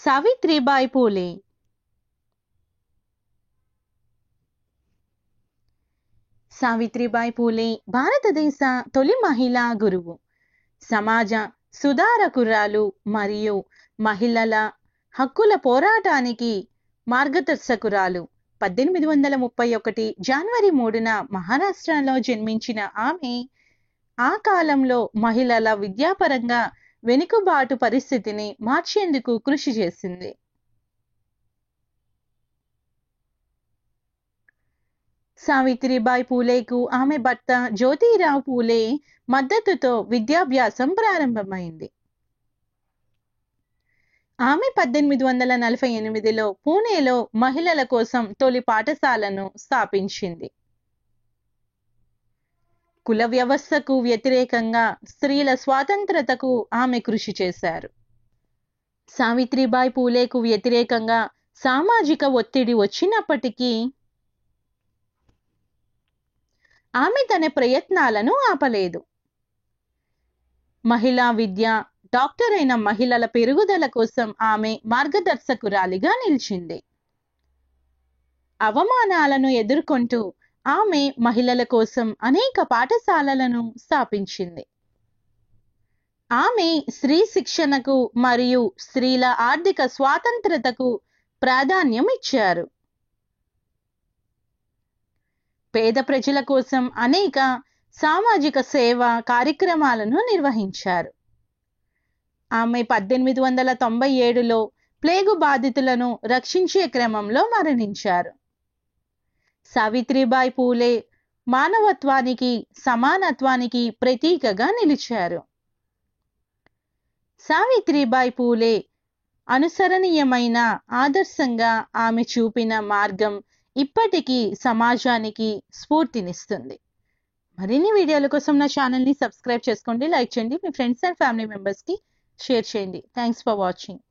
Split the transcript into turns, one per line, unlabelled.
సావిత్రిబాయి పూలే. సావిత్రిబాయి పూలే భారతదేశ తొలి మహిళా గురువు, సమాజ సుధారకురాలు మరియు మహిళల హక్కుల పోరాటానికి మార్గదర్శకురాలు. 1831 జనవరి 3న మహారాష్ట్రలో జన్మించిన ఆమె ఆ కాలంలో మహిళల విద్యాపరంగా వెనుకబాటు పరిస్థితిని మార్చేందుకు కృషి చేసింది. సావిత్రిబాయి పూలేకు ఆమె భర్త జ్యోతిరావు పూలే మద్దతుతో విద్యాభ్యాసం ప్రారంభమైంది. ఆమె 1848లో పూణేలో మహిళల కోసం తొలి పాఠశాలను స్థాపించింది. కుల వ్యవస్థకు వ్యతిరేకంగా స్త్రీల స్వాతంత్రతకు ఆమె కృషి చేశారు. సావిత్రిబాయి పూలేకు వ్యతిరేకంగా సామాజిక ఒత్తిడి వచ్చినప్పటికీ ఆమె తన ప్రయత్నాలను ఆపలేదు. మహిళా విద్య, డాక్టర్ అయిన మహిళల పెరుగుదల కోసం ఆమె మార్గదర్శకురాలిగా నిలిచింది. అవమానాలను ఎదుర్కొంటూ ఆమె మహిళల కోసం అనేక పాఠశాలలను స్థాపించింది. ఆమె స్త్రీ శిక్షణకు మరియు స్త్రీల ఆర్థిక స్వాతంత్రతకు ప్రాధాన్యం ఇచ్చారు. పేద ప్రజల కోసం అనేక సామాజిక సేవా కార్యక్రమాలను నిర్వహించారు. ఆమె 1897లో ప్లేగు బాధితులను రక్షించే క్రమంలో మరణించారు. సావిత్రిబాయి పూలే మానవత్వానికి, సమానత్వానికి ప్రతీకగా నిలిచారు. సావిత్రిబాయి పూలే అనుసరణీయమైన ఆదర్శంగా ఆమె చూపిన మార్గం ఇప్పటికీ సమాజానికి స్ఫూర్తినిస్తుంది. మరిన్ని వీడియోల కోసం నా ఛానల్ని సబ్స్క్రైబ్ చేసుకోండి, లైక్ చేయండి, మీ ఫ్రెండ్స్ అండ్ ఫ్యామిలీ మెంబర్స్కి షేర్ చేయండి. Thanks for watching.